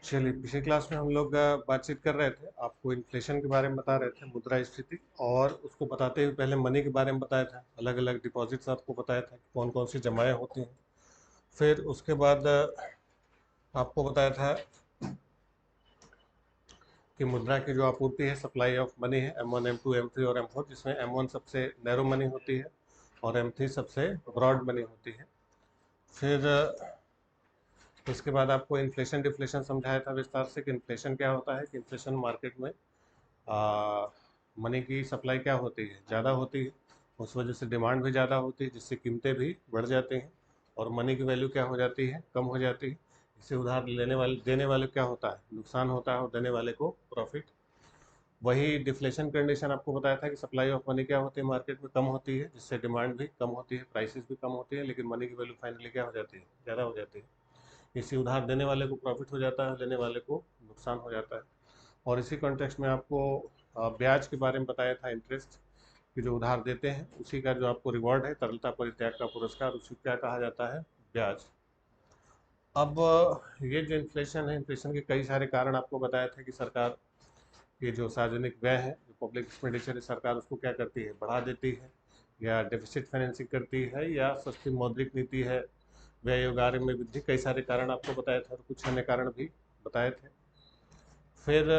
चलिए, पिछली क्लास में हम लोग बातचीत कर रहे थे, आपको इन्फ्लेशन के बारे में बता रहे थे, मुद्रास्फीति, और उसको बताते हुए पहले मनी के बारे में बताया था, अलग अलग डिपॉजिट्स आपको बताया था कि कौन कौन सी जमाएं होती हैं। फिर उसके बाद आपको बताया था कि मुद्रा की जो आपूर्ति है, सप्लाई ऑफ मनी है, M1 M2 M3 और M4, जिसमें M1 सबसे नैरो मनी होती है और M3 सबसे ब्रॉड मनी होती है। फिर इसके बाद आपको इन्फ्लेशन डिफ्लेशन समझाया था विस्तार से कि इन्फ्लेशन क्या होता है, कि इन्फ्लेशन मार्केट में मनी की सप्लाई क्या होती है, ज़्यादा होती है, उस वजह से डिमांड भी ज़्यादा होती है, जिससे कीमतें भी बढ़ जाती हैं और मनी की वैल्यू क्या हो जाती है, कम हो जाती है। इससे उधार लेने वाले देने वाले क्या होता है, नुकसान होता है, और देने वाले को प्रॉफिट। वही डिफ्लेशन कंडीशन आपको बताया था कि सप्लाई ऑफ मनी क्या होती है, मार्केट में कम होती है, जिससे डिमांड भी कम होती है, प्राइसेस भी कम होती है, लेकिन मनी की वैल्यू फाइनली क्या हो जाती है, ज़्यादा हो जाती है। इससे उधार देने वाले को प्रॉफिट हो जाता है, लेने वाले को नुकसान हो जाता है। और इसी कॉन्टेक्स्ट में आपको ब्याज के बारे में बताया था, इंटरेस्ट, कि जो उधार देते हैं उसी का जो आपको रिवॉर्ड है, तरलता परित्याग का पुरस्कार, उसी क्या कहा जाता है, ब्याज। अब ये जो इन्फ्लेशन है, इन्फ्लेशन के कई सारे कारण आपको बताया था कि सरकार ये जो सार्वजनिक व्यय है, जो पब्लिक एक्सपेंडिचर है, सरकार उसको क्या करती है, बढ़ा देती है, या डेफिसिट फाइनेंसिंग करती है, या सस्ती मौद्रिक नीति है, व्यय योगार में वृद्धि। कई सारे कारण आपको बताया था और कुछ अन्य कारण भी बताए थे। फिर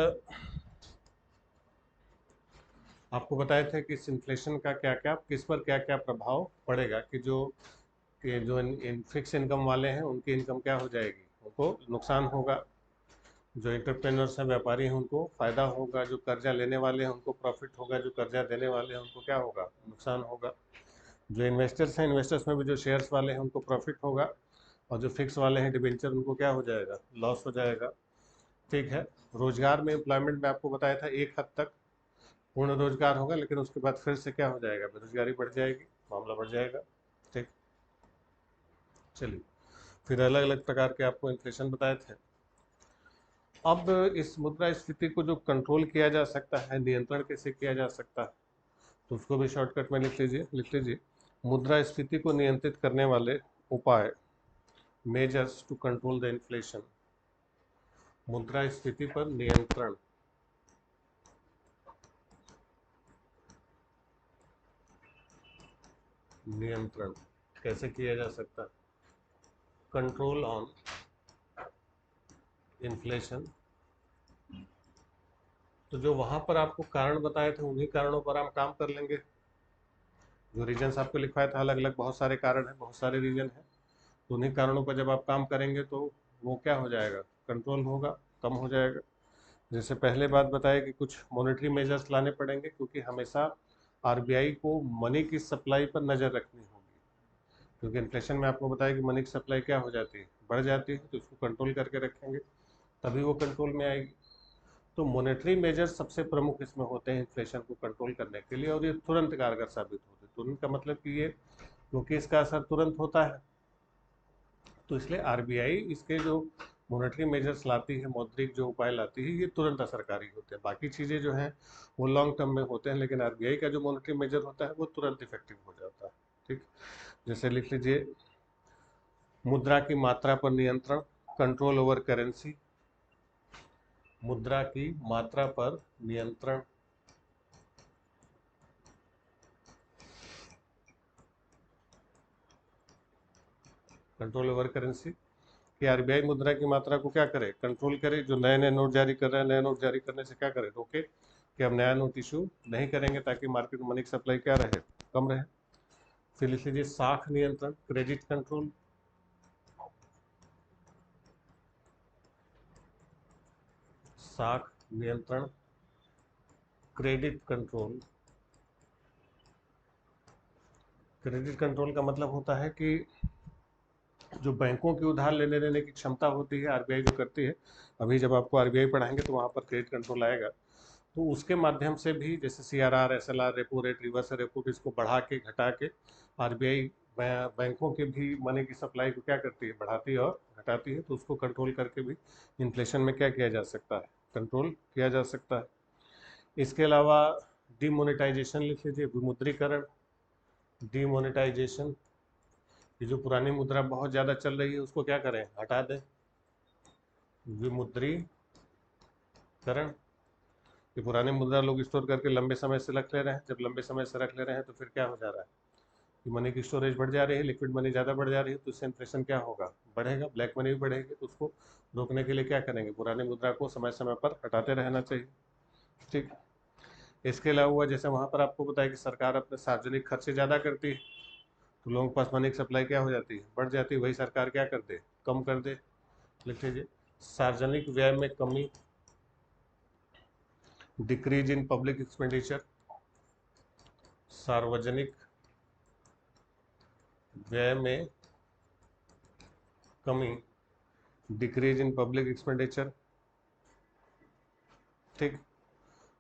आपको बताए थे कि इस इन्फ्लेशन का क्या क्या, किस पर क्या क्या प्रभाव पड़ेगा, कि जो इन फिक्स इनकम वाले हैं उनकी इनकम क्या हो जाएगी, उनको नुकसान होगा, जो एंटरप्रेन्योर्स हैं, व्यापारी हैं, उनको फ़ायदा होगा, जो कर्जा लेने वाले हैं उनको प्रॉफिट होगा, जो कर्जा देने वाले हैं उनको क्या होगा, नुकसान होगा, जो इन्वेस्टर्स हैं, इन्वेस्टर्स में भी जो शेयर्स वाले हैं उनको प्रॉफिट होगा, और जो फिक्स वाले हैं डिबेंचर, उनको क्या हो जाएगा, लॉस हो जाएगा। ठीक है। रोजगार में, एम्प्लॉयमेंट में आपको बताया था एक हद तक पूर्ण रोजगार होगा, लेकिन उसके बाद फिर से क्या हो जाएगा, बेरोजगारी बढ़ जाएगी, मामला बढ़ जाएगा। ठीक। चलिए, फिर अलग अलग प्रकार के आपको इन्फ्लेशन बताए थे। अब इस मुद्रास्फीति को जो कंट्रोल किया जा सकता है, नियंत्रण कैसे किया जा सकता है, तो उसको भी शॉर्टकट में लिख लीजिए। मुद्रास्फीति को नियंत्रित करने वाले उपाय, measures to control the inflation. मुद्रास्फीति पर नियंत्रण, नियंत्रण कैसे किया जा सकता है, कंट्रोल ऑन इन्फ्लेशन। तो जो वहां पर आपको कारण बताए थे, उन्हीं कारणों पर हम काम कर लेंगे। जो रीजन्स आपको लिखवाया था, अलग अलग बहुत सारे कारण हैं, बहुत सारे रीजन हैं, तो उन्हीं कारणों पर जब आप काम करेंगे तो वो क्या हो जाएगा, कंट्रोल होगा, कम हो जाएगा। जैसे पहले बात बताया कि कुछ मॉनेटरी मेजर्स लाने पड़ेंगे, क्योंकि हमेशा आरबीआई को मनी की सप्लाई पर नज़र रखनी होगी, क्योंकि इन्फ्लेशन में आपको बताया कि मनी की सप्लाई क्या हो जाती है, बढ़ जाती है, तो उसको कंट्रोल करके रखेंगे, तभी वो कंट्रोल में आएगी। तो मॉनेटरी मेजर सबसे प्रमुख इसमें होते हैं इन्फ्लेशन को कंट्रोल करने के लिए, और ये तुरंत कारगर साबित होते हैं। तुरंत का मतलब कि ये, क्योंकि इसका असर तुरंत होता है, तो इसलिए आरबीआई इसके जो मॉनेटरी मेजर्स लाती है, मौद्रिक जो उपाय लाती है, ये तुरंत असरकारी होते हैं। बाकी चीज़ें जो हैं वो लॉन्ग टर्म में होते हैं, लेकिन आरबीआई का जो मॉनेटरी मेजर होता है वो तुरंत इफेक्टिव हो जाता है। ठीक। जैसे लिख लीजिए, मुद्रा की मात्रा पर नियंत्रण, कंट्रोल ओवर करेंसी। मुद्रा की मात्रा पर नियंत्रण, कंट्रोल ओवर करेंसी, कि आरबीआई मुद्रा की मात्रा को क्या करे, कंट्रोल करे, जो नए नए नोट जारी कर रहे हैं, नए नोट जारी करने से क्या करे, रोके, कि हम नया नोट इशू नहीं करेंगे, ताकि मार्केट में मनी की सप्लाई क्या रहे, कम रहे। फिर लिख लीजिए, साख नियंत्रण, क्रेडिट कंट्रोल। साख नियंत्रण, क्रेडिट कंट्रोल। क्रेडिट कंट्रोल का मतलब होता है कि जो बैंकों की उधार लेने देने की क्षमता होती है, आरबीआई जो करती है, अभी जब आपको आरबीआई पढ़ाएंगे तो वहाँ पर क्रेडिट कंट्रोल आएगा, तो उसके माध्यम से भी, जैसे CRR, SLR, repo rate, reverse repo, इसको बढ़ा के घटा के आरबीआई बैंकों के भी मनी की सप्लाई को क्या करती है, बढ़ाती है और घटाती है, तो उसको कंट्रोल करके भी इन्फ्लेशन में क्या किया जा सकता है, कंट्रोल किया जा सकता है। इसके अलावा डीमोनेटाइजेशन लिख लीजिए, विमुद्रीकरण, डीमोनेटाइजेशन, ये जो पुरानी मुद्रा बहुत ज़्यादा चल रही है उसको क्या करें, हटा दें, विमुद्रीकरण, ये पुरानी मुद्रा लोग स्टोर करके लंबे समय से रख ले रहे हैं। जब लंबे समय से रख ले रहे हैं तो फिर क्या हो जा रहा है कि मनी की स्टोरेज बढ़ जा रही है, लिक्विड मनी ज़्यादा बढ़ जा रही है, तो इससे इन्फ्लेशन क्या होगा, बढ़ेगा, ब्लैक मनी भी बढ़ेगी। तो उसको रोकने के लिए क्या करेंगे, पुरानी मुद्रा को समय समय पर हटाते रहना चाहिए। ठीक, इसके अलावा जैसे वहाँ पर आपको बताया कि सरकार अपने सार्वजनिक खर्चे ज़्यादा करती है, तो लोगों के पास मनी की सप्लाई क्या हो जाती है, बढ़ जाती है। वही सरकार क्या कर दे, कम कर दे। लिख लीजिए, सार्वजनिक व्यय में कमी, डिक्रीज इन पब्लिक एक्सपेंडिचर, सार्वजनिक व्यय में कमी, डिक्रीज इन पब्लिक एक्सपेंडिचर। ठीक,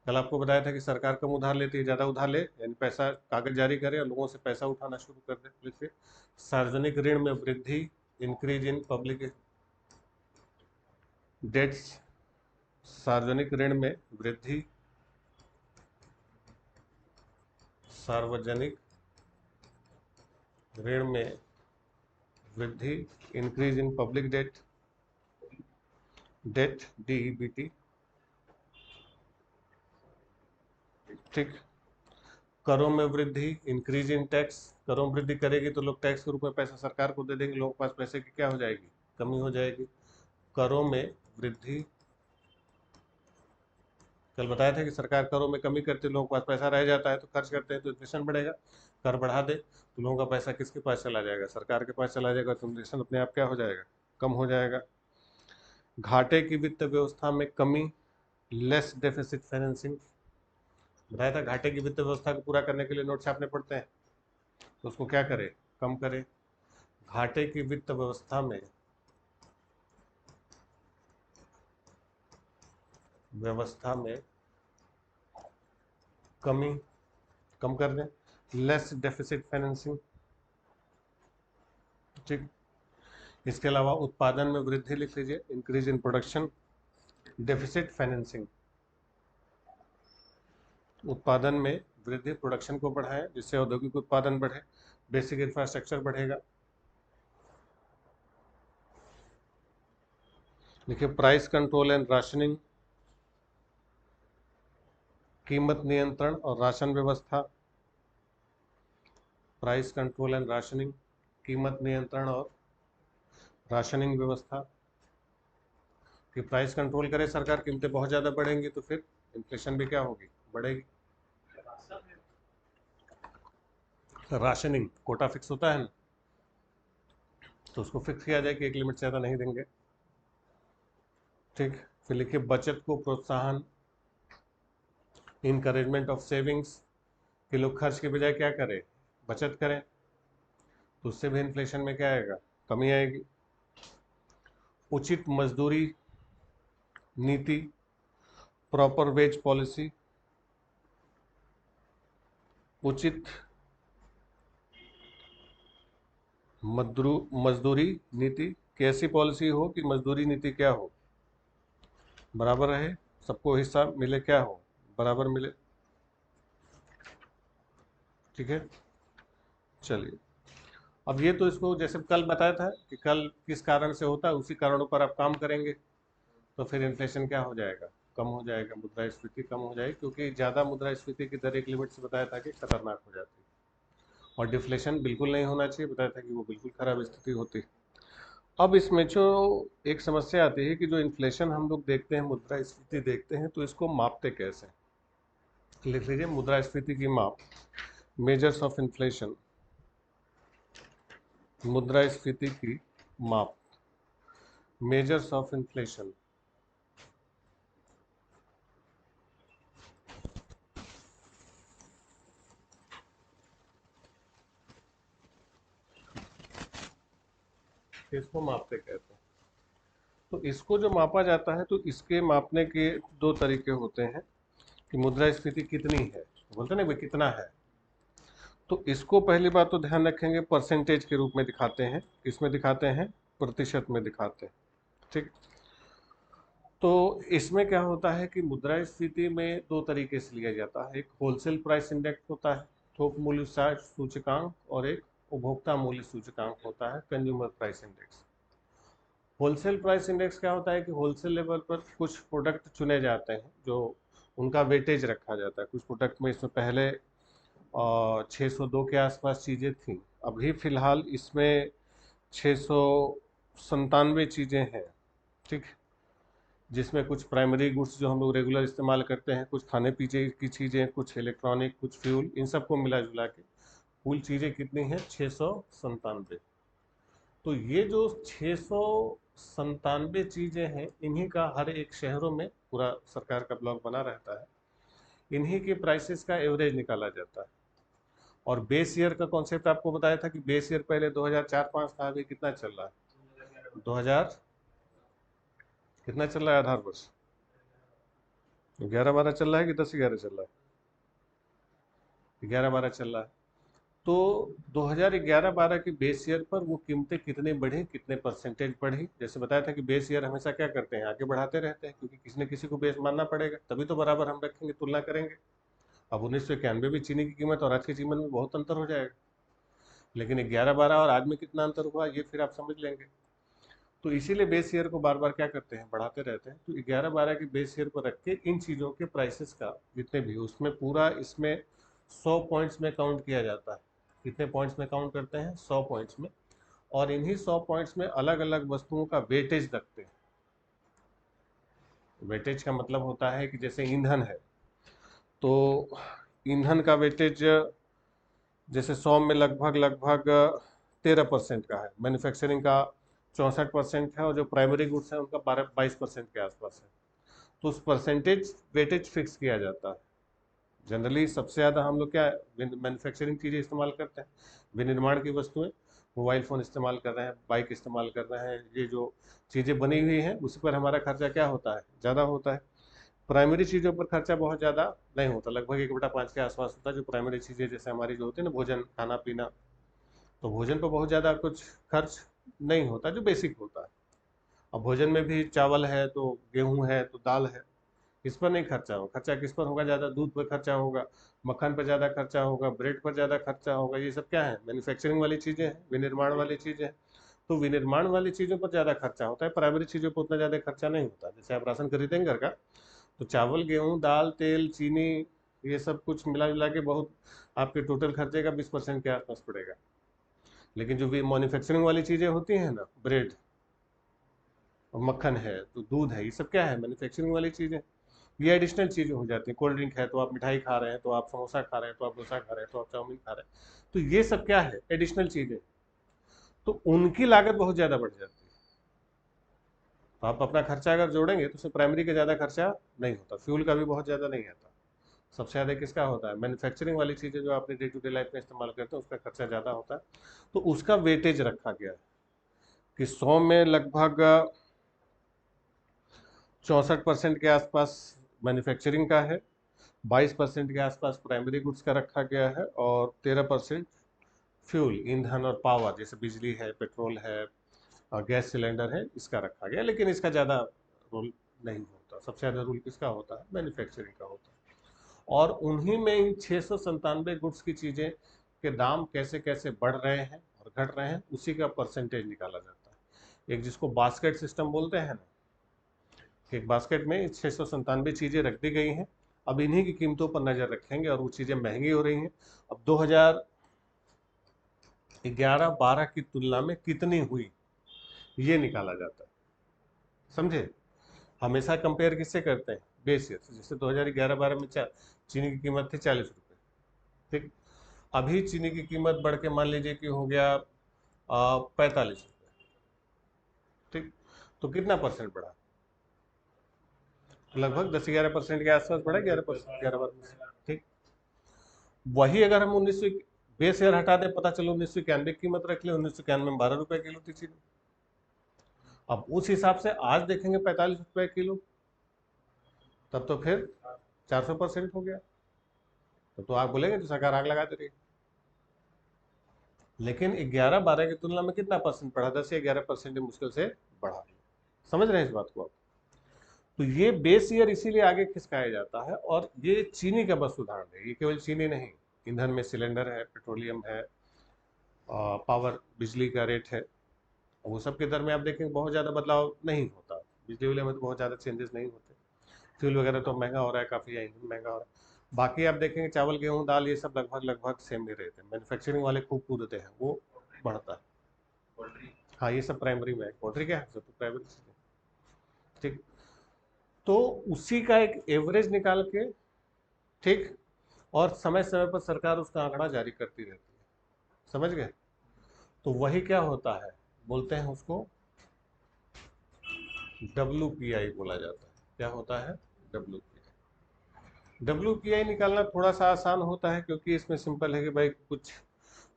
कल आपको बताया था कि सरकार कम उधार लेती है, ज़्यादा उधार ले यानी पैसा कागज जारी करे और लोगों से पैसा उठाना शुरू कर दे। लिखिए, सार्वजनिक ऋण में वृद्धि, इंक्रीज इन पब्लिक डेट्स, सार्वजनिक ऋण में वृद्धि, सार्वजनिक ऋण में वृद्धि, increase in public debt, debt DEBT। ठीक, करों में वृद्धि, इंक्रीज इन टैक्स, करों में वृद्धि करेगी तो लोग टैक्स के रूप में पैसा सरकार को दे देंगे, लोगों के पास पैसे की क्या हो जाएगी, कमी हो जाएगी। करों में वृद्धि, कल बताया था कि सरकार करों में कमी करती है, लोगों के पास पैसा रह जाता है तो खर्च करते हैं तो इन्फ्लेशन बढ़ेगा। कर बढ़ा दे तो लोगों का पैसा किसके पास चला जाएगा, सरकार के पास चला जाएगा, तो इन्फ्लेशन अपने आप क्या हो जाएगा, कम हो जाएगा। घाटे की वित्त व्यवस्था में कमी, लेस डेफिसिट फाइनेंसिंग, बताया था घाटे की वित्त व्यवस्था को पूरा करने के लिए नोट छापने पड़ते हैं, तो उसको क्या करे, कम करे। घाटे की वित्त व्यवस्था में कमी, कम कर दें, लेस डेफिसिट फाइनेंसिंग। ठीक, इसके अलावा उत्पादन में वृद्धि लिख लीजिए, increase in production, deficit financing. उत्पादन में वृद्धि, प्रोडक्शन को बढ़ाएं जिससे औद्योगिक उत्पादन बढ़े, बेसिक इंफ्रास्ट्रक्चर बढ़ेगा। देखिए, प्राइस कंट्रोल एंड राशनिंग, कीमत नियंत्रण और राशन व्यवस्था, प्राइस कंट्रोल एंड राशनिंग, कीमत नियंत्रण और राशनिंग व्यवस्था। कि प्राइस कंट्रोल करे सरकार, कीमतें बहुत ज़्यादा बढ़ेंगी तो फिर इन्फ्लेशन भी क्या होगी, बढ़ेगी। राशनिंग, कोटा फिक्स होता है ना, तो उसको फिक्स किया जाए कि एक लिमिट से ज़्यादा नहीं देंगे। ठीक, फिर लिखिए, बचत को प्रोत्साहन, इनकरेजमेंट ऑफ सेविंग्स, कि लोग खर्च के बजाय क्या करें, बचत करें, तो उससे भी इन्फ्लेशन में क्या आएगा, कमी आएगी। उचित मजदूरी नीति, प्रॉपर वेज पॉलिसी, उचित मजदूरी नीति, कि ऐसी पॉलिसी हो कि मजदूरी नीति क्या हो, बराबर रहे, सबको हिस्सा मिले, क्या हो, बराबर मिले। ठीक है, चलिए, अब ये तो इसको जैसे कल बताया था कि कल किस कारण से होता है, उसी कारणों पर आप काम करेंगे तो फिर इन्फ्लेशन क्या हो जाएगा, कम हो जाएगा, मुद्रास्फीति कम हो जाएगी, क्योंकि ज़्यादा मुद्रास्फीति की दर एक लिमिट से बताया था कि खतरनाक हो जाती है। और डिफ्लेशन बिल्कुल नहीं होना चाहिए, बताया था कि वो बिल्कुल खराब स्थिति होती है। अब इसमें जो एक समस्या आती है कि जो इन्फ्लेशन हम लोग देखते हैं, मुद्रास्फीति देखते हैं, तो इसको मापते कैसे। लिख लीजिए, मुद्रास्फीति की माप, मेजर्स ऑफ इन्फ्लेशन, मुद्रास्फीति की माप, मेजर्स ऑफ इन्फ्लेशन। इसको मापते कहते हैं। तो इसको जो मापा जाता है, तो इसके मापने के दो तरीके होते हैं कि मुद्रास्फीति कितनी है, बोलते हैं ना भाई कितना है। तो इसको पहली बात तो ध्यान रखेंगे, परसेंटेज के रूप में दिखाते हैं, किसमें दिखाते हैं, प्रतिशत में दिखाते हैं। ठीक, तो इसमें क्या होता है कि मुद्रास्फीति में दो तरीके से लिया जाता है, एक होलसेल प्राइस इंडेक्स होता है, थोक मूल्य सूचकांक, और एक उपभोक्ता मूल्य सूचकांक होता है, consumer price index. Wholesale price index क्या होता है कि होलसेल लेवल पर कुछ प्रोडक्ट चुने जाते हैं जो उनका वेटेज रखा जाता है। कुछ प्रोडक्ट में इसमें पहले 602 के आसपास चीज़ें थी, अभी फ़िलहाल इसमें 697 चीज़ें हैं, ठीक है, जिसमें कुछ प्राइमरी गुड्स जो हम लोग रेगुलर इस्तेमाल करते हैं, कुछ खाने पीने की चीज़ें, कुछ इलेक्ट्रॉनिक, कुछ फ्यूल, इन सबको मिला जुला के कुल चीज़ें कितनी हैं? 697। तो ये जो 697 चीज़ें हैं, इन्हीं का हर एक शहरों में पूरा सरकार का ब्लॉक बना रहता है, इन्हीं के प्राइसेस का एवरेज निकाला जाता है। और बेस ईयर का कॉन्सेप्ट आपको बताया था कि बेस ईयर पहले 2004-5 था, अभी कितना चल रहा है? 2000 कितना चल रहा है आधार वर्ष? 11-12 चल रहा है कि 10-11 चल रहा है? 11-12 चल रहा है। तो 2011-12 के बेस ईयर पर वो कीमतें कितने बढ़ी, कितने परसेंटेज बढ़ी? जैसे बताया था कि बेस ईयर हमेशा क्या करते हैं, आगे बढ़ाते रहते हैं, क्योंकि किसी न किसी को बेस मानना पड़ेगा, तभी तो बराबर हम रखेंगे, तुलना करेंगे। अब 1991 में चीनी की कीमत और आज की कीमत में बहुत अंतर हो जाएगा, लेकिन 11-12 और आज में कितना अंतर हुआ ये फिर आप समझ लेंगे। तो इसीलिए बेस ईयर को बार बार क्या करते हैं, बढ़ाते रहते हैं। तो 11-12 के बेस ईयर पर रख के इन चीज़ों के प्राइसेस का जितने भी उसमें पूरा इसमें 100 पॉइंट्स में काउंट किया जाता है। कितने पॉइंट्स में काउंट करते हैं? 100 पॉइंट्स में। और इन्हीं 100 पॉइंट्स में अलग अलग वस्तुओं का वेटेज रखते हैं। वेटेज का मतलब होता है कि जैसे ईंधन है, तो ईंधन का वेटेज जैसे 100 में लगभग 13% का है, मैन्युफैक्चरिंग का 64% है, और जो प्राइमरी गुड्स हैं उनका 12-22% के आसपास है। तो उस परसेंटेज वेटेज फिक्स किया जाता है। जनरली सबसे ज़्यादा हम लोग क्या मैन्युफैक्चरिंग चीज़ें इस्तेमाल करते हैं, विनिर्माण की वस्तुएं, मोबाइल फ़ोन इस्तेमाल कर रहे हैं, बाइक इस्तेमाल कर रहे हैं, ये जो चीज़ें बनी हुई हैं उसी पर हमारा खर्चा क्या होता है? ज़्यादा होता है। प्राइमरी चीज़ों पर खर्चा बहुत ज़्यादा नहीं होता, लगभग 1/5 के आसपास होता है। जो प्राइमरी चीज़ें जैसे हमारी जो होती है ना, भोजन, खाना पीना, तो भोजन पर बहुत ज़्यादा कुछ खर्च नहीं होता, जो बेसिक होता है। अब भोजन में भी चावल है तो गेहूँ है तो दाल है, इस पर नहीं खर्चा होगा। खर्चा किस पर होगा? ज़्यादा दूध पर खर्चा होगा, मक्खन पर ज़्यादा खर्चा होगा, ब्रेड पर ज़्यादा खर्चा होगा। ये सब क्या है? मैन्युफैक्चरिंग वाली चीज़ें हैं, विनिर्माण वाली चीज़ें हैं। तो विनिर्माण वाली चीज़ों पर ज़्यादा खर्चा होता है, प्राइमरी चीज़ों पर उतना ज़्यादा खर्चा नहीं होता। जैसे आप राशन खरीदेंगे घर का, तो चावल, गेहूँ, दाल, तेल, चीनी, ये सब कुछ मिला जुला के बहुत आपके टोटल खर्चे का 20% के आसपास पड़ेगा। लेकिन जो भी मैन्युफैक्चरिंग वाली चीज़ें होती हैं ना, ब्रेड और मक्खन है तो दूध है, ये सब क्या है? मैन्युफैक्चरिंग वाली चीज़ें। ये एडिशनल चीज़ें हो जाती हैं। कोल्ड ड्रिंक है तो आप मिठाई खा रहे हैं, तो आप समोसा खा रहे हैं, तो आप डोसा खा रहे हैं, तो आप चाउमीन खा रहे हैं, तो ये सब क्या है? एडिशनल चीज़ें। तो उनकी लागत बहुत ज़्यादा बढ़ जाती है। तो आप अपना खर्चा अगर जोड़ेंगे तो उसमें प्राइमरी का ज़्यादा खर्चा नहीं होता, फ्यूल का भी बहुत ज़्यादा नहीं आता। सबसे ज़्यादा किसका होता है? मैन्युफैक्चरिंग वाली चीज़ें जो आपने डे टू डे लाइफ में इस्तेमाल करते हैं उसका खर्चा ज़्यादा होता है। तो उसका वेटेज रखा गया है कि 100 में लगभग 64% के आसपास मैन्युफैक्चरिंग का है, 22% के आसपास प्राइमरी गुड्स का रखा गया है, और 13% फ्यूल, ईंधन और पावर, जैसे बिजली है, पेट्रोल है और गैस सिलेंडर है, इसका रखा गया। लेकिन इसका ज़्यादा रोल नहीं होता। सबसे ज़्यादा रोल किसका होता है? मैन्युफैक्चरिंग का होता है। और उन्हीं में इन 697 गुड्स की चीज़ें के दाम कैसे कैसे बढ़ रहे हैं और घट रहे हैं, उसी का परसेंटेज निकाला जाता है। एक जिसको बास्केट सिस्टम बोलते हैं ना, एक बास्केट में 697 चीज़ें रख दी गई हैं। अब इन्हीं की कीमतों पर नज़र रखेंगे और वो चीज़ें महंगी हो रही हैं। अब 2011-12 की तुलना में कितनी हुई, ये निकाला जाता है। समझे? हमेशा कंपेयर किससे करते हैं? बेस ईयर से। जैसे 2011-12 में चीनी की कीमत थी 40 रुपये, ठीक। अभी चीनी की कीमत बढ़ के मान लीजिए कि हो गया 45 रुपये, ठीक। तो कितना परसेंट बढ़ा? लगभग 10-11% के आसपास बढ़ा, 11%, 11-12%, ठीक। वही अगर हम 1900 बेस ईयर हटा दें, पता चलो 1991 की कीमत रख ले, 1991 में 12 रुपए किलो थी चीनी। अब उस हिसाब से आज देखेंगे 45 रुपए किलो, तब तो फिर 400% हो गया। तो आप बोलेंगे तो सरकार आग लगा दे रही है। लेकिन 11-12 की तुलना में कितना परसेंट बढ़ा? 10 या 11% मुश्किल से बढ़ा। समझ रहे हैं इस बात को आप? तो ये बेस ईयर इसीलिए आगे खिसकाया जाता है। और ये चीनी का बस उदाहरण है, ये केवल चीनी नहीं, ईंधन में सिलेंडर है, पेट्रोलियम है, पावर, बिजली का रेट है, वो सब के दर में आप देखेंगे बहुत ज़्यादा बदलाव नहीं होता, बिजली बिल में तो बहुत ज़्यादा चेंजेस नहीं होते। फ्यूल वगैरह तो महंगा हो रहा है काफ़ी, ईंधन महंगा हो रहा है। बाकी आप देखेंगे चावल गेहूँ दाल ये सब लगभग लगभग सेम ही रहते हैं। मैन्युफैक्चरिंग वाले खूब कूदते हैं, वो बढ़ता है। हाँ ये सब प्राइमरी में है, पोल्ट्री क्या है सब तो प्राइमरी चीज़ें। ठीक, तो उसी का एक एवरेज निकाल के, ठीक, और समय समय पर सरकार उसका आंकड़ा जारी करती रहती है, समझ गए। तो वही क्या होता है, बोलते हैं उसको WPI बोला जाता है। क्या होता है? WPI निकालना थोड़ा सा आसान होता है, क्योंकि इसमें सिंपल है कि भाई कुछ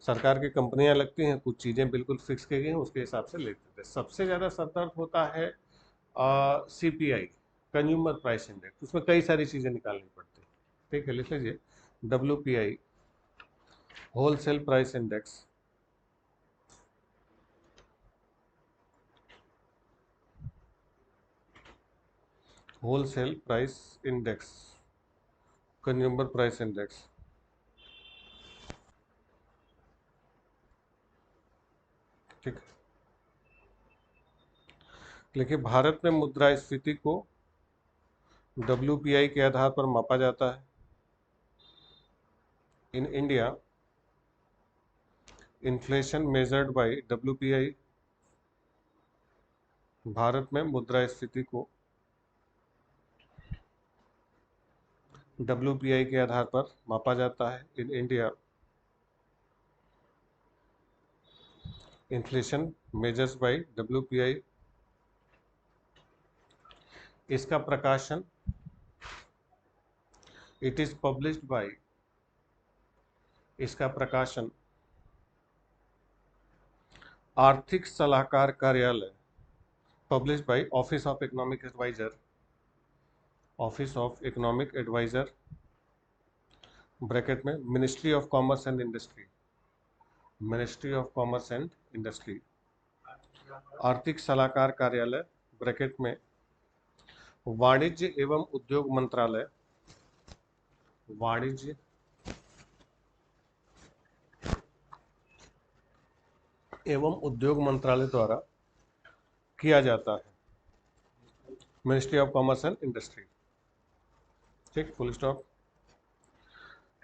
सरकार की कंपनियां लगती हैं, कुछ चीज़ें बिल्कुल फिक्स की गई हैं, उसके हिसाब से लेते थे। सबसे ज़्यादा सतर्क होता है CPI, कंज्यूमर प्राइस इंडेक्स, उसमें कई सारी चीज़ें निकालनी पड़ती हैं। ठीक है, लिख लीजिए WPI, wholesale price index, wholesale price index, consumer price index. ठीक, देखिए भारत में मुद्रास्फीति को WPI के आधार पर मापा जाता है। In India, inflation measured by WPI, Bharat में मुद्रास्फीति को WPI के आधार पर मापा जाता है। In India, inflation measures by WPI। इसका प्रकाशन, इट इज पब्लिश्ड बाय, इसका प्रकाशन आर्थिक सलाहकार कार्यालय, published by office of economic adviser, office of economic adviser, bracket में ministry of commerce and industry, ministry of commerce and industry, आर्थिक सलाहकार कार्यालय, ब्रैकेट में वाणिज्य एवं उद्योग मंत्रालय, वाणिज्य एवं उद्योग मंत्रालय द्वारा किया जाता है। Ministry of commerce and industry. ठीक, फुल स्टॉप।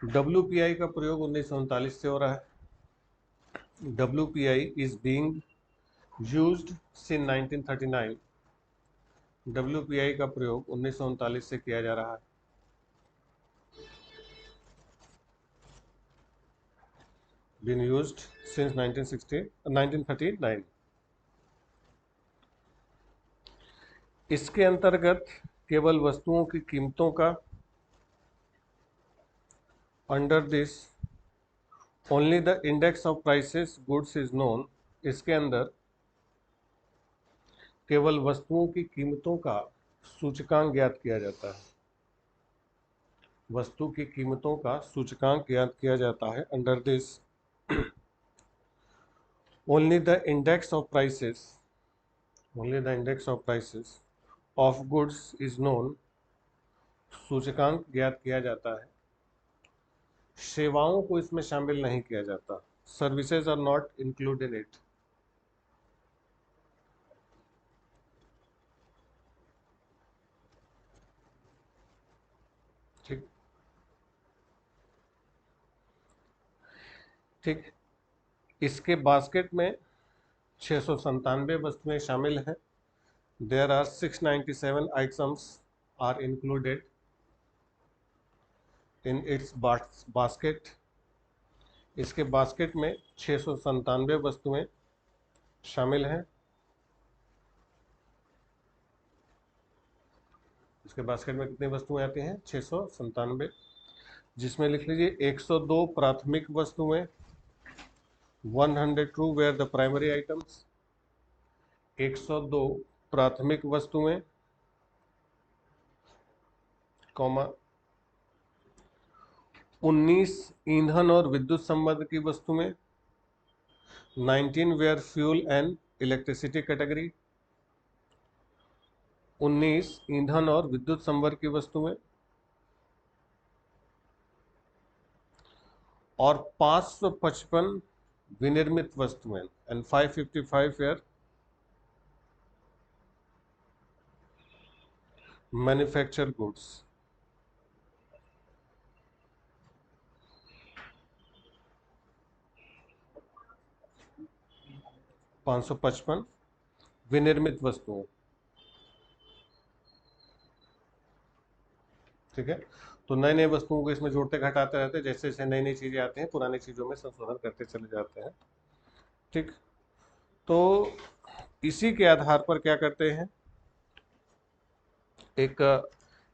WPI का प्रयोग 1939 से हो रहा है। WPI is being used since 1939। WPI का प्रयोग 1939 से किया जा रहा है। Been used since 1939। इसके अंतर्गत केवल वस्तुओं की कीमतों का, under this only the index of prices goods is known. इसके अंदर केवल वस्तुओं की कीमतों का सूचकांक ज्ञात किया जाता है। वस्तु की कीमतों का सूचकांक ज्ञात किया जाता है। Under this only the index of prices, only the index of prices of goods is known. सूचकांक ज्ञात किया जाता है। सेवाओं को इसमें शामिल नहीं किया जाता। Services are not include in it. ठीक, ठीक। इसके बास्केट में 697 वस्तुएं शामिल हैं। There are 697 items are included in its basket. इसके बास्केट में 697 वस्तुएं शामिल हैं। इसके बास्केट में कितनी वस्तुएं आती हैं? 697, जिसमें लिख लीजिए 102 प्राथमिक वस्तुएं, 102 वेयर द प्राइमरी आइटम्स, 102 प्राथमिक वस्तुएं, कॉमा 19 ईंधन और विद्युत संबंध की वस्तुएं, 19 where fuel and electricity category, 19 ईंधन और विद्युत संवर्ग की वस्तुएं, और 555 विनिर्मित वस्तुएं, एंड 555 वेयर मैन्युफैक्चर गुड्स, 555 विनिर्मित वस्तुओं। ठीक है, तो नए नए वस्तुओं को इसमें जोड़ते घटाते रहते हैं, जैसे जैसे नई नई चीजें आती हैं पुरानी चीजों में संशोधन करते चले जाते हैं। ठीक, तो इसी के आधार पर क्या करते हैं, एक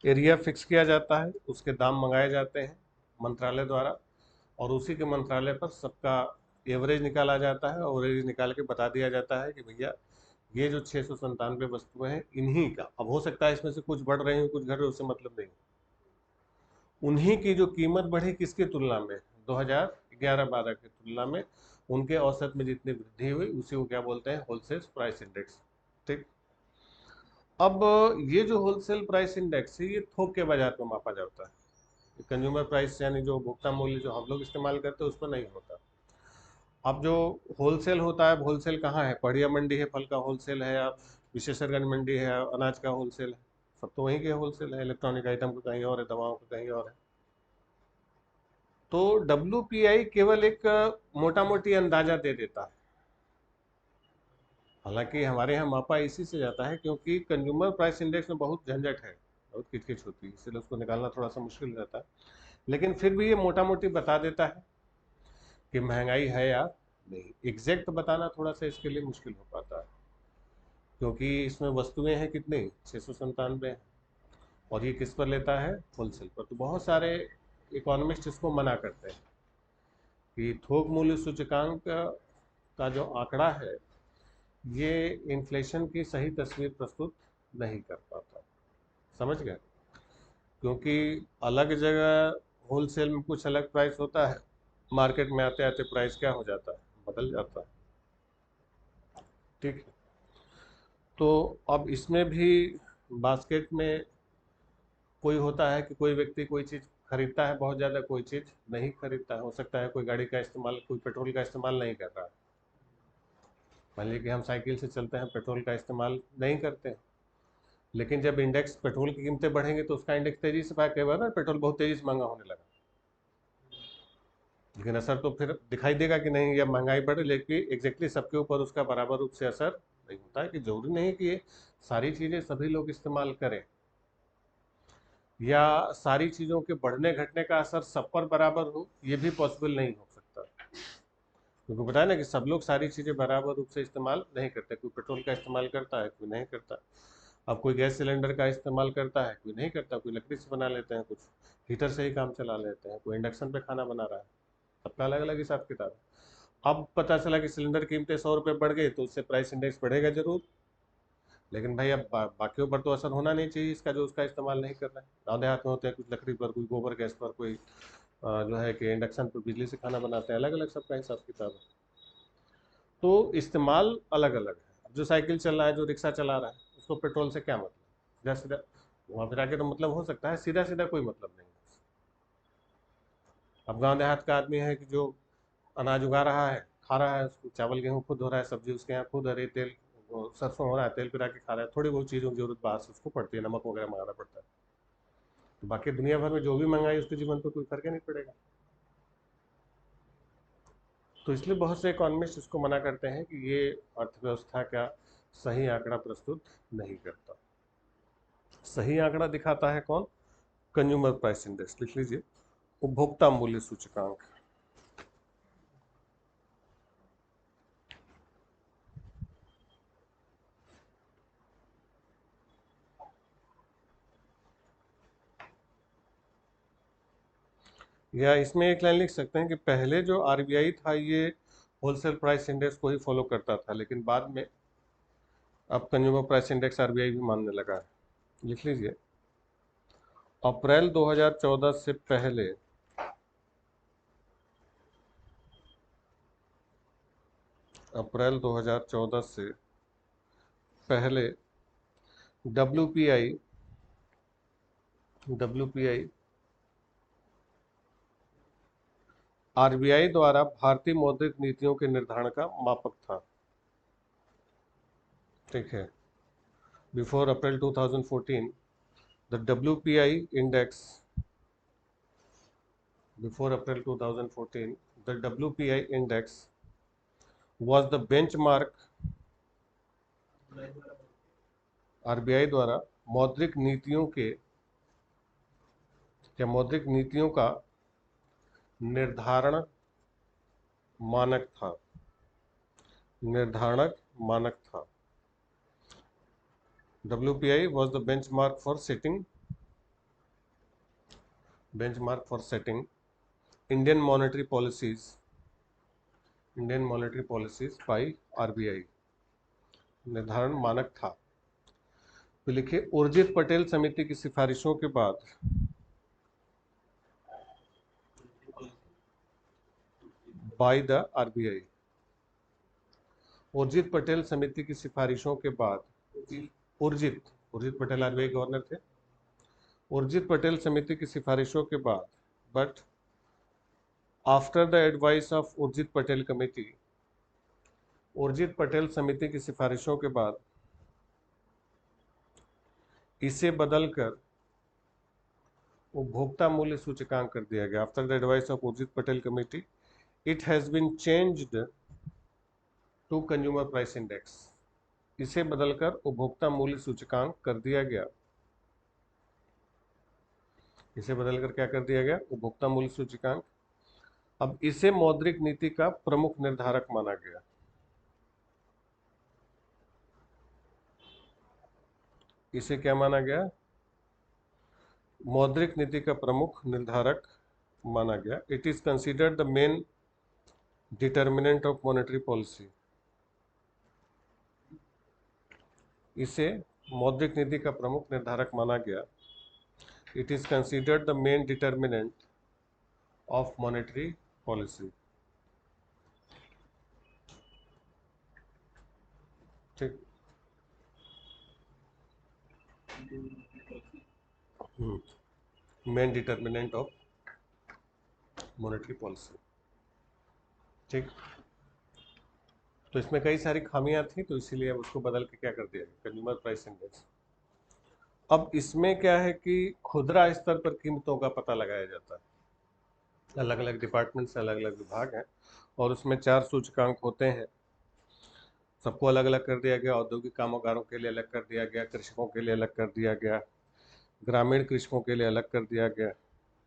एरिया फिक्स किया जाता है, उसके दाम मंगाए जाते हैं मंत्रालय द्वारा, और उसी के मंत्रालय पर सबका एवरेज निकाला जाता है, और एवरेज निकाल के बता दिया जाता है कि भैया ये जो 697 वस्तुएं हैं इन्हीं का, अब हो सकता है इसमें से कुछ बढ़ रही हो कुछ घट रही हो, उससे मतलब नहीं, उन्हीं की जो कीमत बढ़ी किसकी तुलना में, 2011-12 की तुलना में, उनके औसत में जितनी वृद्धि हुई उसी को क्या बोलते हैं, होलसेल प्राइस इंडेक्स। ठीक, अब ये जो होलसेल प्राइस इंडेक्स है ये थोक के बाजार में मापा जाता है, कंज्यूमर प्राइस यानी जो उपभोक्ता मूल्य जो हम लोग इस्तेमाल करते हैं उस पर नहीं होता। अब जो होलसेल होता है, होलसेल कहाँ है, बढ़िया मंडी है, फल का होलसेल है, या विशेषज्ञ मंडी है, अनाज का होलसेल है, सब तो वहीं के होलसेल है, इलेक्ट्रॉनिक आइटम का कहीं और है, दवाओं का कहीं और है। तो WPI केवल एक मोटा मोटी अंदाजा दे देता है, हालांकि हमारे यहाँ मापा इसी से जाता है, क्योंकि कंज्यूमर प्राइस इंडेक्स में बहुत झंझट है, बहुत किचकिच होती है, इसलिए उसको निकालना थोड़ा सा मुश्किल रहता है, लेकिन फिर भी ये मोटा मोटी बता देता है कि महंगाई है या नहीं। एग्जैक्ट बताना थोड़ा सा इसके लिए मुश्किल हो पाता है, क्योंकि इसमें वस्तुएं हैं कितनी, 697 हैं, और ये किस पर लेता है, होलसेल पर। तो बहुत सारे इकोनॉमिस्ट इसको मना करते हैं कि थोक मूल्य सूचकांक का जो आंकड़ा है ये इन्फ्लेशन की सही तस्वीर प्रस्तुत नहीं कर पाता, समझ गए, क्योंकि अलग जगह होलसेल में कुछ अलग प्राइस होता है, मार्केट में आते आते प्राइस क्या हो जाता है, बदल जाता है। ठीक है, तो अब इसमें भी बास्केट में कोई होता है कि कोई व्यक्ति कोई चीज़ खरीदता है बहुत ज़्यादा, कोई चीज़ नहीं खरीदता है, हो सकता है कोई गाड़ी का इस्तेमाल, कोई पेट्रोल का इस्तेमाल नहीं कर रहा है, मान लीजिए कि हम साइकिल से चलते हैं, पेट्रोल का इस्तेमाल नहीं करते हैं, लेकिन जब इंडेक्स पेट्रोल की कीमतें बढ़ेंगी तो उसका इंडेक्स तेजी से कई बार ना पेट्रोल बहुत तेजी से महंगा होने लगा, लेकिन असर तो फिर दिखाई देगा कि नहीं, या महंगाई बढ़े, लेकिन एग्जैक्टली सबके ऊपर उसका बराबर रूप से असर नहीं होता है, कि जरूरी नहीं कि ये सारी चीज़ें सभी लोग इस्तेमाल करें, या सारी चीज़ों के बढ़ने घटने का असर सब पर बराबर हो, ये भी पॉसिबल नहीं हो सकता, क्योंकि बताया ना कि सब लोग सारी चीज़ें बराबर रूप से इस्तेमाल नहीं करते, कोई पेट्रोल का इस्तेमाल करता है, कोई नहीं करता। अब कोई गैस सिलेंडर का इस्तेमाल करता है, कोई नहीं करता, कोई लकड़ी से बना लेते हैं, कुछ हीटर से ही काम चला लेते हैं, कोई इंडक्शन पे खाना बना रहा है, सबका अलग अलग हिसाब किताब है। अब पता चला कि सिलेंडर कीमतें 100 रुपये बढ़ गई तो उससे प्राइस इंडेक्स बढ़ेगा जरूर, लेकिन भाई अब बाकियों पर तो असर होना नहीं चाहिए इसका, जो उसका इस्तेमाल नहीं कर रहा है। गाँव देहात में होते हैं कुछ लकड़ी पर, कोई गोबर गैस पर, कोई जो है कि इंडक्शन पर बिजली से खाना बनाते हैं, अलग अलग सबका हिसाब किताब है। तो इस्तेमाल अलग अलग है, जो साइकिल चल रहा है, जो रिक्शा चला रहा है, उसको पेट्रोल से क्या मतलब, सीधा सीधा वहाँ फिर आके तो मतलब हो सकता है, सीधा सीधा कोई मतलब नहीं है। अब गांव देहात का आदमी है कि जो अनाज उगा रहा है, खा रहा है, उसको चावल गेहूँ खुद हो रहा है, सब्जी उसके यहाँ खुद, हरे तेल वो सरसों हो रहा है, तेल पिरा के खा रहा है, थोड़ी बहुत चीज़ों की जरूरत बाहर से उसको पड़ती है, नमक वगैरह मंगाना पड़ता है, तो बाकी दुनिया भर में जो भी महंगाई उसके जीवन पर कोई फर्क ही नहीं पड़ेगा। तो इसलिए बहुत से इकोनॉमिस्ट इसको मना करते हैं कि ये अर्थव्यवस्था का सही आंकड़ा प्रस्तुत नहीं करता। सही आंकड़ा दिखाता है कौन, कंज्यूमर प्राइस इंडेक्स, लिख लीजिए, उपभोक्ता मूल्य सूचकांक। या इसमें एक लाइन लिख सकते हैं कि पहले जो RBI था ये होलसेल प्राइस इंडेक्स को ही फॉलो करता था, लेकिन बाद में अब कंज्यूमर प्राइस इंडेक्स RBI भी मानने लगा है। लिख लीजिए, अप्रैल 2014 से पहले अप्रैल 2014 से पहले WPI RBI द्वारा भारतीय मौद्रिक नीतियों के निर्धारण का मापक था। ठीक है, before April 2014 The WPI index before April 2014, the WPI index was the benchmark RBI द्वारा मौद्रिक नीतियों के या मौद्रिक नीतियों का निर्धारण मानक था, निर्धारक मानक था। WPI was the benchmark for setting Indian monetary policies by RBI, निर्धारण मानक था। तो लिखिए उर्जित पटेल समिति की सिफारिशों के बाद by the RBI, Urjit Patel समिति की सिफारिशों के बाद, उर्जित पटेल RBI गवर्नर थे। उर्जित पटेल समिति की सिफारिशों के बाद, but after the advice of Urjit Patel committee, Urjit Patel समिति की सिफारिशों के बाद इसे बदलकर उपभोक्ता मूल्य सूचकांक कर दिया गया। After the advice of Urjit Patel committee it has been changed to consumer price index, इसे बदलकर उपभोक्ता मूल्य सूचकांक कर दिया गया। इसे बदलकर क्या कर दिया गया? उपभोक्ता मूल्य सूचकांक। अब इसे मौद्रिक नीति का प्रमुख निर्धारक माना गया। इसे क्या माना गया? मौद्रिक नीति का प्रमुख निर्धारक माना गया। It is considered the main determinant of monetary policy, इसे मौद्रिक नीति का प्रमुख निर्धारक माना गया। It is considered the main determinant of monetary policy. ठीक, main determinant of monetary policy. ठीक, तो इसमें कई सारी खामियां थी, तो इसीलिए अब उसको बदल के क्या कर दिया गया? Consumer price index. अब इसमें क्या है कि खुदरा स्तर पर कीमतों का पता लगाया जाता है। अलग अलग डिपार्टमेंट से अलग अलग विभाग हैं और उसमें 4 सूचकांक होते हैं। सबको अलग अलग कर दिया गया। औद्योगिक कामगारों के लिए अलग कर दिया गया, कृषकों के लिए अलग कर दिया गया, ग्रामीण कृषकों के लिए अलग कर दिया गया,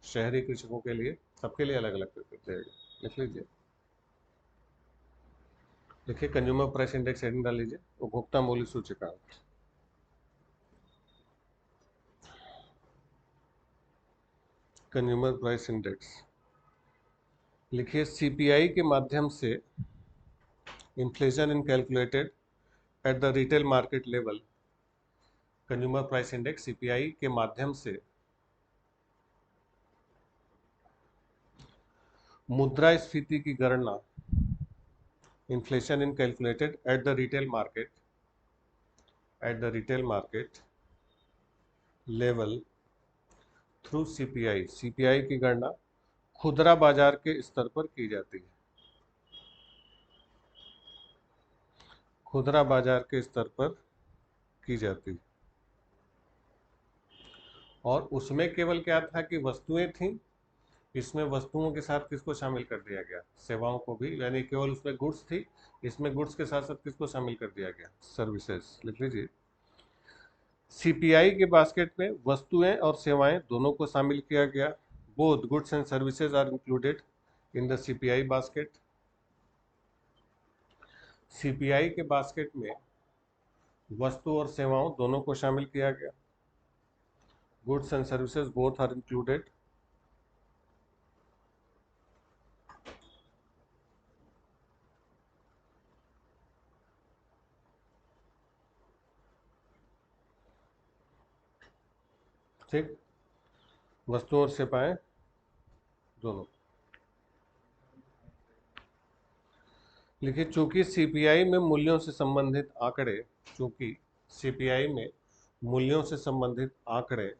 शहरी कृषकों के लिए, सबके लिए अलग अलग कर दिया गया। लिख लीजिए, देखिए कंज्यूमर प्राइस इंडेक्स हेडिंग डाल लीजिए, उपभोक्ता मूल्य सूचकांक। कंज्यूमर प्राइस इंडेक्स लिखिए सीपीआई के माध्यम से inflation in calculated at the retail market level. Consumer price index CPI के माध्यम से मुद्रास्फीति की गणना, inflation in calculated at the retail market level through CPI, CPI की गणना खुदरा बाजार के स्तर पर की जाती है। खुदरा बाजार के स्तर पर की जाती है। और उसमें केवल क्या था कि वस्तुएं थी, इसमें वस्तुओं के साथ किसको शामिल कर दिया गया? सेवाओं को भी, यानी केवल उसमें गुड्स थी, इसमें गुड्स के साथ साथ किसको शामिल कर दिया गया? सर्विसेज। लिख लीजिए, सीपीआई के बास्केट में वस्तुएं और सेवाएं दोनों को शामिल किया गया। Both goods and services are included in the CPI basket. CPI के बास्केट में वस्तु और सेवाओं दोनों को शामिल किया गया। Goods and services both are included. ठीक, वस्तुओं और सेवाएं दोनों। लिखिए चूंकि सीपीआई में मूल्यों से संबंधित आंकड़े, चूंकि सीपीआई में मूल्यों से संबंधित आंकड़े,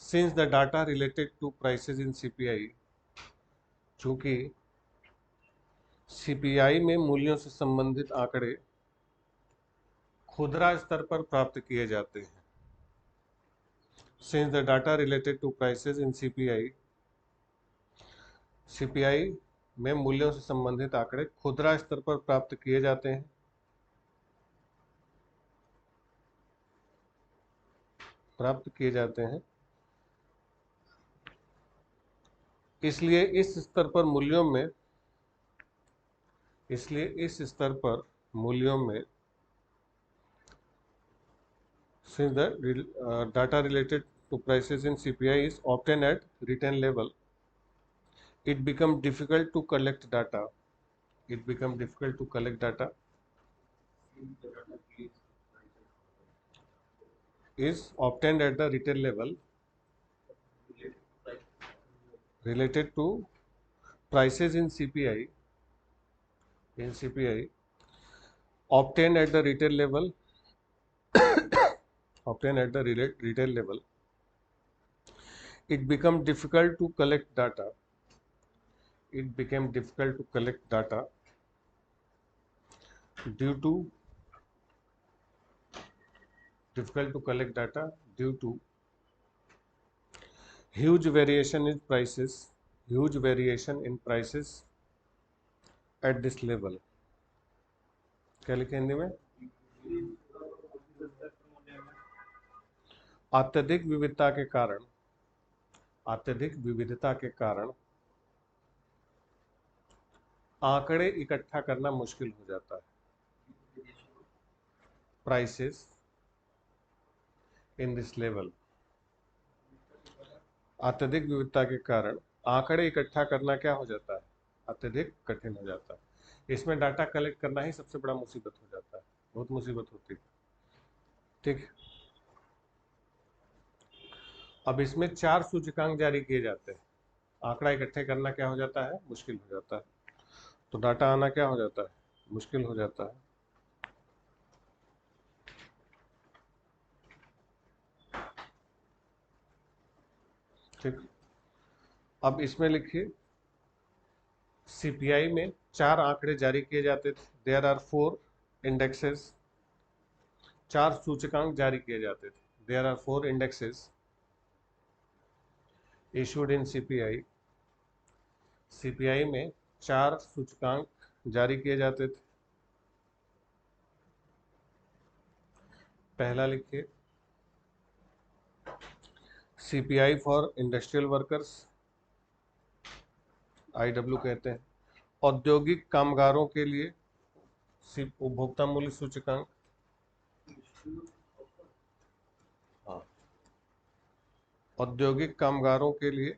since the data related to prices in CPI, चूंकि सीपीआई में मूल्यों से संबंधित आंकड़े खुदरा स्तर पर प्राप्त किए जाते हैं। since the data related to prices in CPI में मूल्यों से संबंधित आंकड़े खुदरा स्तर पर प्राप्त किए जाते हैं। इसलिए इस स्तर पर मूल्यों में since the data related to prices in CPI is obtained at retail level, it becomes difficult to collect data. Is obtained at the retail level related to prices in CPI. Obtained at the retail level it became difficult to collect data due to huge variation in prices at this level. क्या लिखे हिंदी में? अत्यधिक विविधता के कारण आंकड़े इकट्ठा करना मुश्किल हो जाता है। प्राइसेस इन दिस लेवल, अत्यधिक विविधता के कारण आंकड़े इकट्ठा करना क्या हो जाता है? अत्यधिक कठिन हो जाता है। इसमें डाटा कलेक्ट करना ही सबसे बड़ा मुसीबत हो जाता है, बहुत मुसीबत होती है। ठीक, अब इसमें 4 सूचकांक जारी किए जाते हैं। आंकड़ा इकट्ठे करना क्या हो जाता है? मुश्किल हो जाता है। तो डाटा आना क्या हो जाता है? मुश्किल हो जाता है। ठीक, अब इसमें लिखिए सीपीआई में 4 आंकड़े जारी किए जाते थे। देयर आर 4 इंडेक्सेस, 4 सूचकांक जारी किए जाते थे। There are 4 indexes issued in CPI. CPI में 4 सूचकांक जारी किए जाते थे। पहला लिखिए CPI for industrial workers, IW कहते हैं। औद्योगिक कामगारों के लिए उपभोक्ता मूल्य सूचकांक, औद्योगिक कामगारों के लिए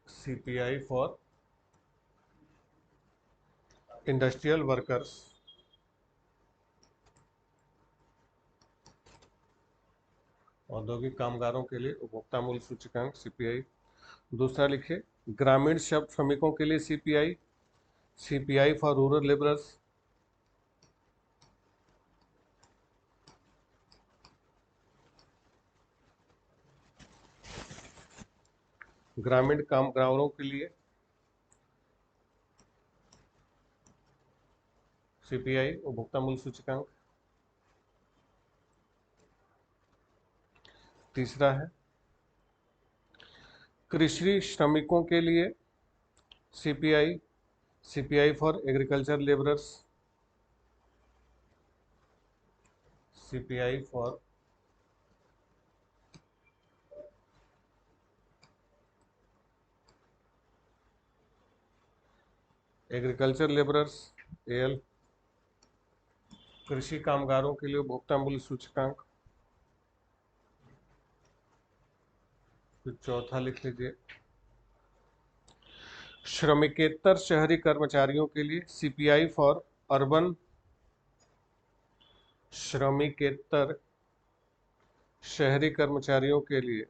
सीपीआई फॉर इंडस्ट्रियल वर्कर्स, औद्योगिक कामगारों के लिए उपभोक्ता मूल्य सूचकांक सीपीआई। दूसरा लिखिए ग्रामीण श्रमिकों के लिए सीपीआई फॉर रूरल लेबरर्स, ग्रामीण कामगारों के लिए सीपीआई उपभोक्ता मूल्य सूचकांक। तीसरा है कृषि श्रमिकों के लिए CPI for agriculture labourers, CPI for agriculture labourers L. कृषि कामगारों के लिए उपभोक्ता मूल्य सूचकांक। फिर चौथा लिख लीजिए श्रमिकेतर शहरी कर्मचारियों के लिए सीपीआई फॉर अर्बन, श्रमिकेतर शहरी कर्मचारियों के लिए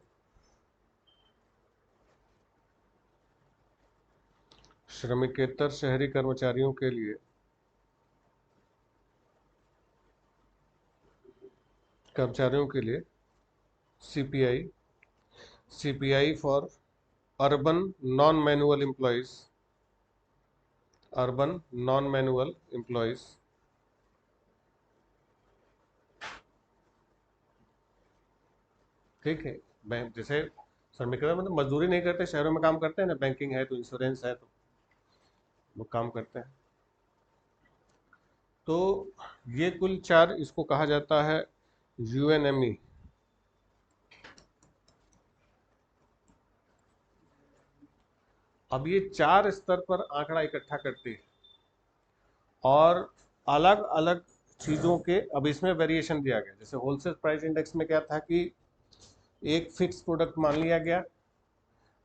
CPI for urban non manual employees, ठीक है। बैंक जैसे श्रमिक मतलब मजदूरी नहीं करते, शहरों में काम करते हैं ना, बैंकिंग है तो इंश्योरेंस है तो वो काम करते हैं। तो ये कुल 4 इसको कहा जाता है यूएनएमई। अब ये 4 स्तर पर आंकड़ा इकट्ठा करती है और अलग अलग चीज़ों के, अब इसमें वेरिएशन दिया गया। जैसे होलसेल प्राइस इंडेक्स में क्या था कि एक फिक्स प्रोडक्ट मान लिया गया,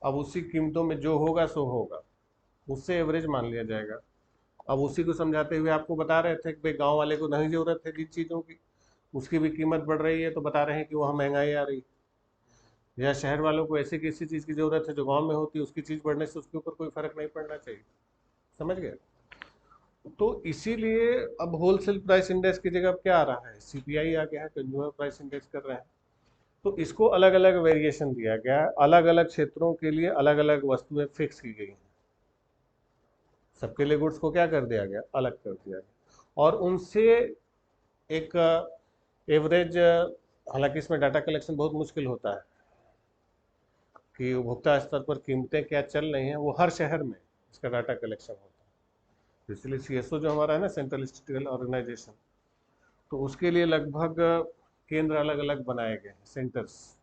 अब उसी कीमतों में जो होगा सो होगा, उससे एवरेज मान लिया जाएगा। अब उसी को समझाते हुए आपको बता रहे थे कि भाई गांव वाले को नहीं जरूरत है जिन चीज़ों की, उसकी भी कीमत बढ़ रही है, तो बता रहे हैं कि वहाँ महंगाई आ रही है। या शहर वालों को ऐसी किसी चीज़ की ज़रूरत है जो गांव में होती है, उसकी चीज़ बढ़ने से उसके ऊपर कोई फर्क नहीं पड़ना चाहिए। समझ गए? तो इसीलिए अब होलसेल प्राइस इंडेक्स की जगह अब क्या आ रहा है, सीपीआई आ गया है, कंज्यूमर प्राइस इंडेक्स कर रहे हैं। तो इसको अलग अलग वेरिएशन दिया गया है, अलग अलग क्षेत्रों के लिए अलग अलग वस्तुएं फिक्स की गई हैं। सबके लिए गुड्स को क्या कर दिया गया, अलग कर दिया गया, और उनसे एक एवरेज, हालांकि इसमें डाटा कलेक्शन बहुत मुश्किल होता है कि उपभोक्ता स्तर पर कीमतें क्या चल रही हैं, वो हर शहर में इसका डाटा कलेक्शन होता है। तो इसलिए सीएसओ जो हमारा है ना, सेंट्रल स्टेटिस्टिकल ऑर्गेनाइजेशन, तो उसके लिए लगभग केंद्र अलग अलग बनाए गए हैं, सेंटर्स,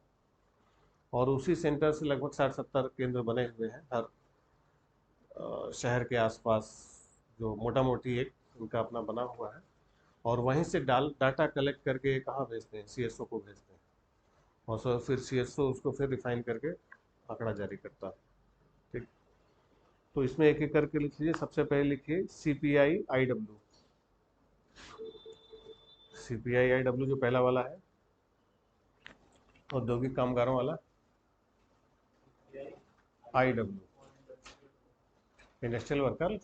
और उसी सेंटर से लगभग 60-70 केंद्र बने हुए हैं हर शहर के आसपास, जो मोटा मोटी एक उनका अपना बना हुआ है। और वहीं से डाटा कलेक्ट करके कहाँ भेजते हैं, सीएसओ को भेजते हैं, और फिर सीएसओ उसको फिर रिफाइन करके आंकड़ा जारी करता है। ठीक, तो इसमें एक एक करके लिख लीजिए। सबसे पहले लिखिए सीपीआई आईडब्ल्यू। सीपीआई आईडब्ल्यू जो पहला वाला है, औद्योगिक कामगारों वाला, आईडब्ल्यू इंडस्ट्रियल वर्कर,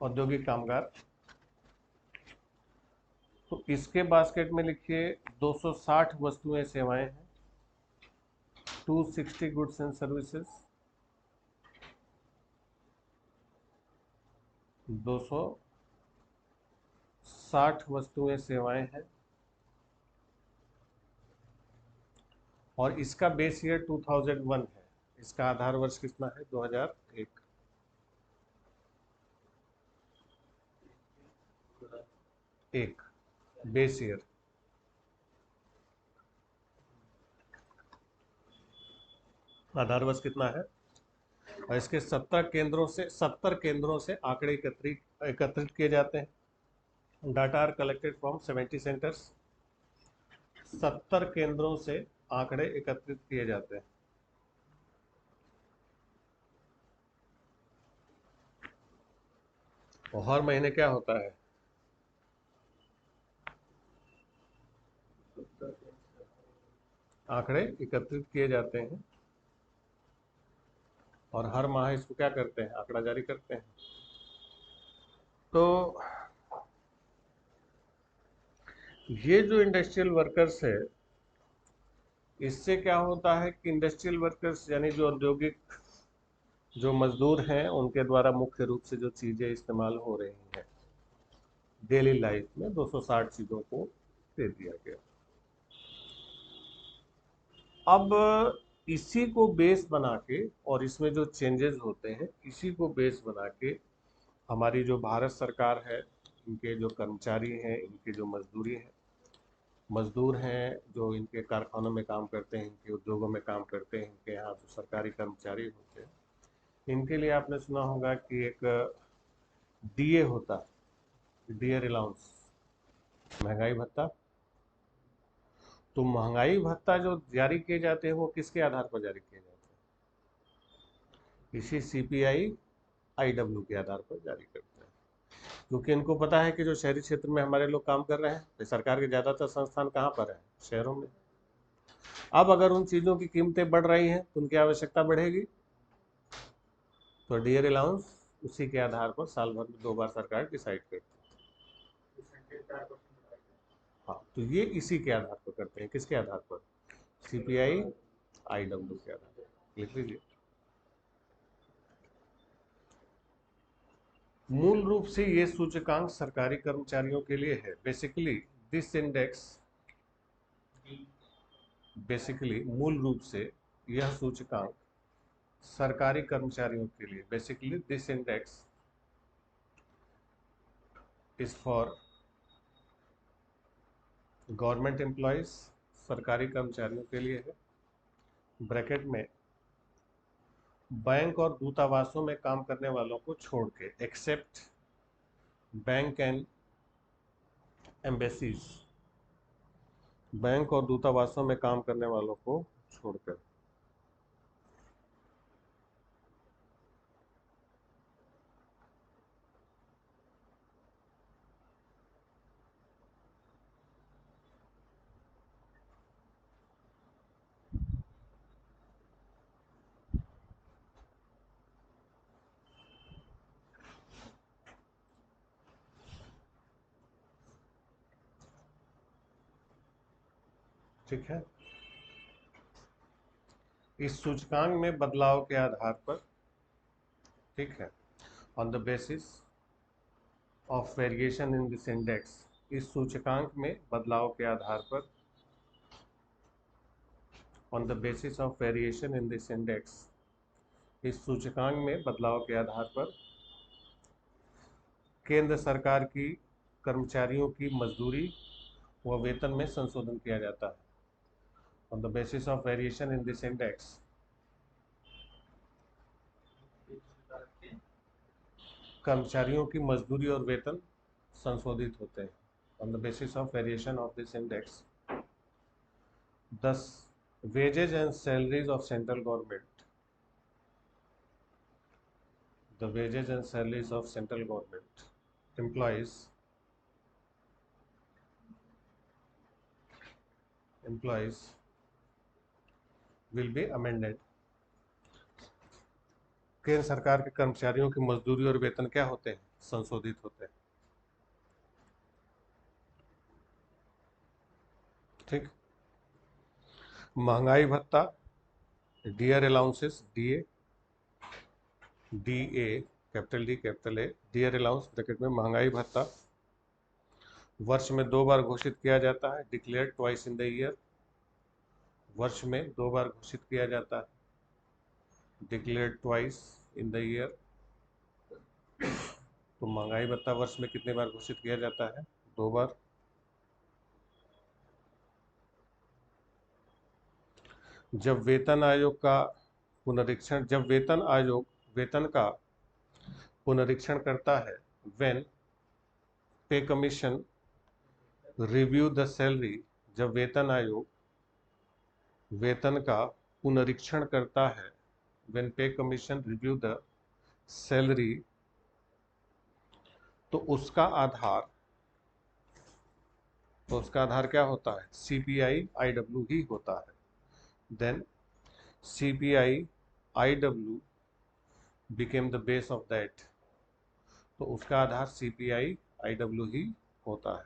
औद्योगिक कामगार। तो इसके बास्केट में लिखिए 260 वस्तुएं सेवाएं हैं, 260 गुड्स एंड सर्विसेज, 260 वस्तुएं सेवाएं हैं, और इसका बेस ईयर 2001 है। इसका आधार वर्ष कितना है, 2001। एक बेस ईयर। आधार वर्ष कितना है, और इसके 70 केंद्रों से आंकड़े एकत्रित किए जाते हैं। Data are collected from 70 centres. 70 केंद्रों से आंकड़े एकत्रित किए जाते हैं। और हर महीने क्या होता है, आंकड़े एकत्रित किए जाते हैं, और हर माह इसको क्या करते हैं, आंकड़ा जारी करते हैं। तो ये जो इंडस्ट्रियल वर्कर्स है, इससे क्या होता है कि इंडस्ट्रियल वर्कर्स यानी जो औद्योगिक जो मजदूर हैं, उनके द्वारा मुख्य रूप से जो चीज़ें इस्तेमाल हो रही हैं डेली लाइफ में, 260 चीज़ों को दे दिया गया। अब इसी को बेस बना के, और इसमें जो चेंजेस होते हैं इसी को बेस बना के, हमारी जो भारत सरकार है, इनके जो कर्मचारी हैं, इनके जो मजदूर हैं जो इनके कारखानों में काम करते हैं, इनके उद्योगों में काम करते हैं, इनके यहाँ जो सरकारी कर्मचारी होते हैं, इनके लिए आपने सुना होगा कि एक डीए होता है, डीए अलाउंस, महंगाई भत्ता। तो महंगाई भत्ता जो जारी किए जाते हैं वो किसके आधार पर जारी किए जाते हैं, इसी सीपीआई आईडब्ल्यू के आधार पर जारी करते हैं। क्योंकि इनको पता है कि जो शहरी क्षेत्र में हमारे लोग काम कर रहे हैं, तो सरकार के ज़्यादातर संस्थान कहाँ पर है, शहरों में। अब अगर उन चीज़ों की कीमतें बढ़ रही हैं तो उनकी आवश्यकता बढ़ेगी, तो डीए अलाउंस उसी के आधार पर साल भर में 2 बार सरकार डिसाइड करती है। हाँ, तो ये इसी के आधार पर करते हैं, किसके आधार पर, सीपीआई आईडब्ल्यू के आधार पर। लिख लीजिए। मूल रूप से ये सूचकांक सरकारी कर्मचारियों के लिए है। बेसिकली दिस इंडेक्स बेसिकली मूल रूप से यह सूचकांक सरकारी कर्मचारियों के लिए, basically this index is for government employees, सरकारी कर्मचारियों के लिए है। ब्रैकेट में बैंक और दूतावासों में काम करने वालों को छोड़ के, except bank and embassies, bank और दूतावासों में काम करने वालों को छोड़कर। ठीक है, इस सूचकांक में बदलाव के आधार पर, ठीक है, on the basis of variation in this index, इस सूचकांक में बदलाव के आधार पर, on the basis of variation in this index, इस सूचकांक में बदलाव के आधार पर केंद्र सरकार की कर्मचारियों की मजदूरी व वेतन में संशोधन किया जाता है। On the basis of variation in this index, कर्मचारियों की मजदूरी और वेतन संशोधित होते हैं। On the basis of variation of this index, thus wages and salaries of central government, the wages and salaries of central government employees will be amended। केंद्र सरकार के कर्मचारियों की मजदूरी और वेतन क्या होते हैं? संशोधित होते हैं। ठीक, महंगाई भत्ता, dear allowances, DA, capital D capital A, dear allowance bracket में महंगाई भत्ता वर्ष में 2 बार घोषित किया जाता है, declared twice in the year, वर्ष में 2 बार घोषित किया जाता है, declared twice in the year. तो महंगाई भत्ता वर्ष में कितने बार घोषित किया जाता है? 2 बार। जब वेतन आयोग का पुनरीक्षण, जब वेतन आयोग वेतन का पुनरीक्षण करता है, व्हेन पे कमीशन रिव्यू द सैलरी, जब वेतन आयोग वेतन का पुनरीक्षण करता है, व्हेन पे कमीशन रिव्यू द सैलरी, तो उसका आधार क्या होता है? CPI IW ही होता है। Then CPI IW became the base of that, तो उसका आधार CPI IW ही होता है।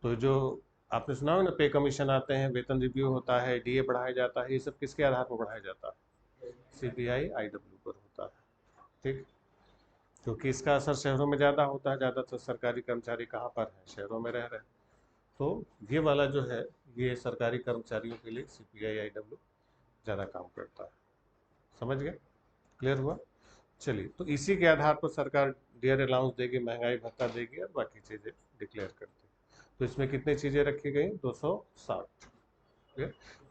तो जो आपने सुना हो ना, पे कमीशन आते हैं, वेतन रिव्यू होता है, डीए बढ़ाया जाता है, ये सब किसके आधार पर बढ़ाया जाता है? CPI IW पर होता है। ठीक, क्योंकि इसका असर शहरों में ज़्यादा होता है, ज़्यादातर सरकारी कर्मचारी कहाँ पर हैं? शहरों में रह रहे हैं। तो ये वाला जो है, ये सरकारी कर्मचारियों के लिए CPI IW ज़्यादा काम करता है। समझ गए? क्लियर हुआ? चलिए, तो इसी के आधार पर सरकार डियर अलाउंस देगी, महंगाई भत्ता देगी और बाकी चीज़ें डिक्लेयर करती है। तो इसमें कितनी चीज़ें रखी गई? 260।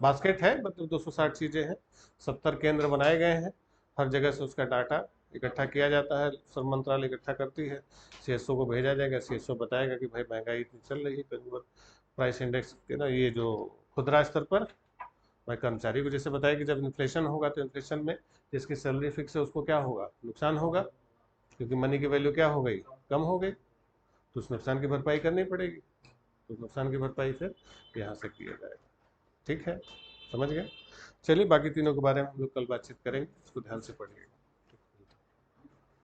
बास्केट है, मतलब 260 चीज़ें हैं। 70 केंद्र बनाए गए हैं, हर जगह से उसका डाटा इकट्ठा किया जाता है, श्रम मंत्रालय इकट्ठा करती है, CSO को भेजा जाएगा, CSO बताएगा कि भाई महंगाई इतनी चल रही है, कंज्यूमर प्राइस इंडेक्स के ना, ये जो खुदरा स्तर पर, भाई कर्मचारी को जैसे बताया कि जब इन्फ्लेशन होगा तो इन्फ्लेशन में जिसकी सैलरी फिक्स है उसको क्या होगा? नुकसान होगा, क्योंकि मनी की वैल्यू क्या हो गई? कम हो गई, तो उस नुकसान की भरपाई करनी पड़ेगी। तो नुकसान की भरपाई फिर यहाँ से किया जाएगा। ठीक है, समझ गए? चलिए, बाकी तीनों के बारे में हम लोग कल बातचीत करेंगे, इसको ध्यान से पढ़िएगा।